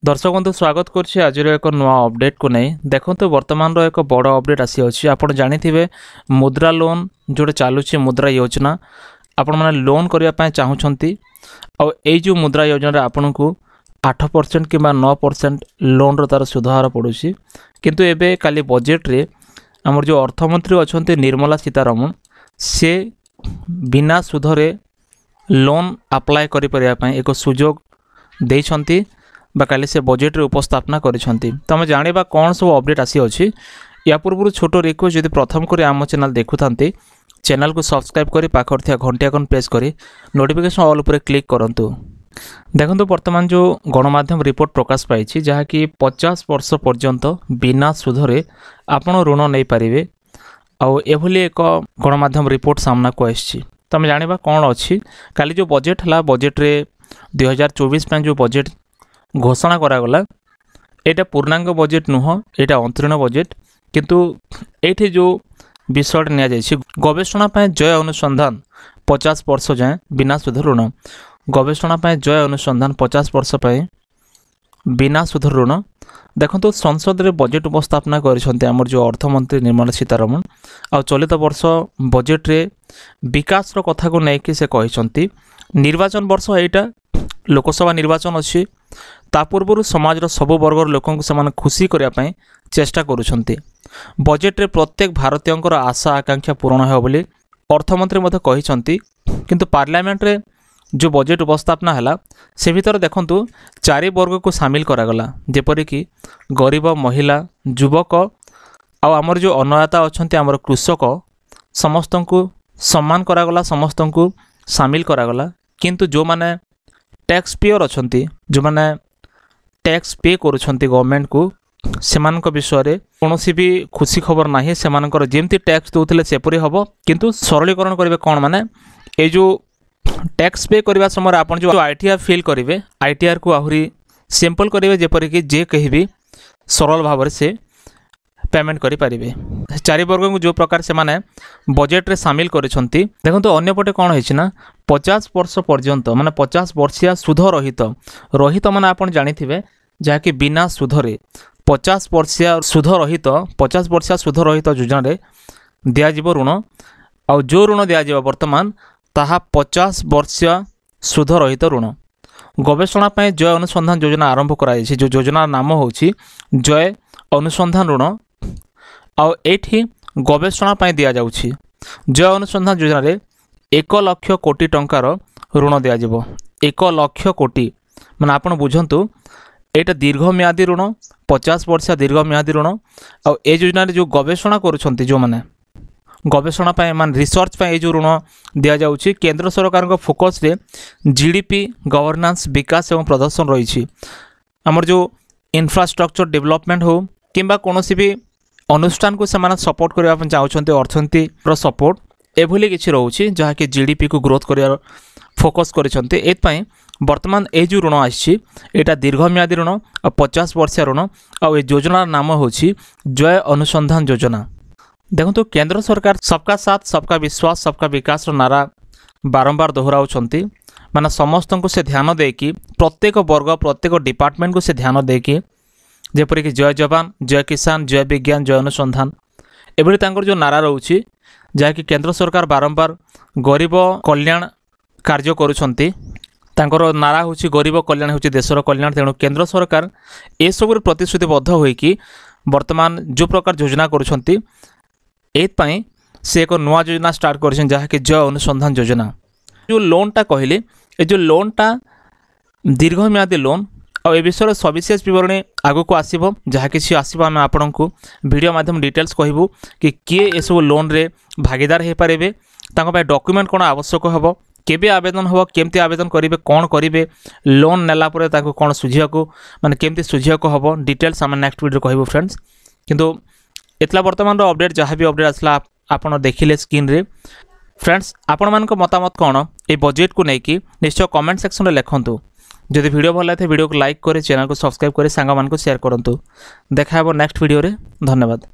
दर्शक बंधु स्वागत करुच्ची आज एक नुआ अपडेट को नहीं देखो वर्तमान एक बड़ अपडेट आसी अच्छी आप जानी मुद्रा लोन जोड़े चलुची मुद्रा योजना आपण मैंने लोन करने चाहूँगी जो मुद्रा योजना आपन को 8% कि 9% लोन तार सुधार पड़ुची किंतु एबे काली बजेट रे आमर जो अर्थमंत्री अच्छा निर्मला सीतारमण से बिना सुधरे लोन अप्लाई करें एक सुजोग देइछंती बा काली से बजेट रे उपस्थापना करिछंती। तो हम जानिबा कौन सब अपडेट आसी अछि। या पूर्व छोटो रिक्वेस्ट यदि प्रथम करी आम चैनल देखुथांती चैनल को सब्सक्राइब करी पाखर थिया घंटी आइकन प्रेस करी नोटिफिकेशन ऑल ऊपर क्लिक करंतु। देखंतु वर्तमान जो गणमाध्यम रिपोर्ट प्रकाश पाइछि जहा कि 50 वर्ष पर्यंत बिना सुधरे आपण ऋण नै पारिबे आउ एभली एक गणमाध्यम रिपोर्ट सामना को आछि। तो हम जानिबा कौन अछि। काली जो बजेट हला बजेट रे 2024 पे जो बजेट घोषणा करागला एटा पूर्णांग बजेट नुह एटा अंतरीण बजेट किंतु एठी जो विषय निया जायछि गवेषणा पे जय अनुसंधान 50 वर्ष जाए बिना सुध ऋण गवेषणा पे जय अनुसंधान 50 वर्ष पे बिना सुध ऋण देखो संसद रे बजेट उपस्थापना करिसंते हमर जो अर्थमंत्री निर्मला सीतारमण आ चलित वर्ष बजेट रे विकास रो कथा को नै कि से कहिसंती निर्वाचन वर्ष एटा लोकसभा निर्वाचन अच्छी ता पूर्व समाज सब वर्गर लोक खुशी करने चेष्टा करुछंती। बजेट रे प्रत्येक भारतीय आशा आकांक्षा पूरण हो बोली अर्थमंत्री मते कहिसंती किंतु पार्लियामेंट रे जो बजेट उपस्थापना है से भीतर देखंतु 4 वर्ग को सामिल करागला जेपरि कि गरीब महिला युवक आमर जो अन्नदाता अच्छा आमर कृषक समस्त को सम्मान करागला समस्त को सामिल करागला किंतु जो माने टैक्स पेयर अच्छा जो मैंने टैक्स पे करुँच गवर्नमेंट को सेमान विषय में कौन भी खुशी खबर ना से जमती टैक्स दूसरे सेपरी हम किंतु सरलीकरण करेंगे कौन माने ये जो टैक्स पे करने समय आप जो आईटीआर फिल करेंगे आईटीआर को आहरी सिंपल करेंगे जेपरिक जे कहीं भी सरल भाव से पेमेंट करें 4 वर्ग को जो प्रकार से माने बजेट रे सामिल करिसंती। देखो अन्यपटे कौन है 50 वर्ष पर्यंत माने 50 वर्षिया सुध रहित रहित माने आपन जानिथिबे जहाँकि बिना सुधरे 50 वर्षिया सुध रहित 50 वर्षिया सुध रहित योजना रे दिया जीव ऋण आ जो ऋण दिया जीव वर्तमान ताहा 50 वर्षिया सुध रहित ऋण गवेषणा पे जय अनुसंधान योजना आरंभ कराई जो योजना नाम होछि जय अनुसंधान ऋण आठी गवेषणा पाई दिया जाउछि। जय अनुसंधान योजना रे 1 लाख कोटी टंकार ऋण दिया जिवो 1 लाख कोटी माने आपण बुझंतु एटा दीर्घम्यादी ऋण 50 वर्ष दीर्घम्यादी ऋण आ ए योजना रे जो गवेषणा करूछंती जो माने गवेषणा पाई मान रिसर्च पाई जो ऋण दिया जाउछि केंद्र सरकार को फोकस रे जीडीपी गवर्नेंस विकास एवं प्रदर्शन रही हमर जो इंफ्रास्ट्रक्चर डेवलपमेंट हो किंबा कोनोसी भी अनुष्ठान को से सपोर्ट करने चाहते अर्थनीति सपोर्ट एभली किसी रोचे जहाँकि जीडीपी को ग्रोथ कर फोकस करपाई वर्तमान ये जो ऋण आसी दीर्घम्यादी ऋण और 50 वर्षिया ऋण और योजनार नाम हूँ जय अनुसंधान योजना। देखो केंद्र सरकार सबका साथ सबका विश्वास सबका विकास नारा बारंबार दोहराउछंती माने समस्त को से ध्यान देकी प्रत्येक वर्ग प्रत्येक डिपार्टमेंट को से ध्यान देकी जेपरिक जय जवान जय किसान जय विज्ञान जय अनुसंधान एभली तांकर जो नारा रोची जहाँकि केंद्र सरकार बारंबार गरीब कल्याण कार्य करुछंती तांकर नारा होची गरीब कल्याण होची देशर कल्याण तेणु केंद्र सरकार ए सब प्रतिश्रुतिबद्ध होइकी वर्तमान जो प्रकार योजना करुछंती एपाई से एक नुआ योजना स्टार्ट करिसें जहाँकि जय अनुसंधान योजना। जो लोनटा कहले ए जो लोनटा दीर्घम्यादी लोन और ए विषय सविशेष बरणी आगु को आसब जहाँ कि आसब आम आपण को वीडियो माध्यम डिटेल्स कहबू कि किए ये सब लोन रे भागीदार हो पारे डॉक्यूमेंट कौन आवश्यक हम केबे आवेदन हम केमती आवेदन करेंगे कौन करेंगे लोन नेला कौन सुझा को माने केमती सुझा को हम डिटेल्स आम नेक्स्ट वीडियो कहबू फ्रेंड्स किंतु इतला वर्तमान अपडेट जहाँ भी अपडेट आसला आप देखिले स्क्रीन रे फ्रेंड्स आपण मान मतामत कौन ये बजेट को लेकिन निश्चय कमेंट सेक्शन में लिखंतु। जदि वीडियो भल लगे वीडियो को लाइक करे चैनल को सब्सक्राइब करे सांग मान को शेयर करंतु। देखा नेक्स्ट वीडियो रे धन्यवाद।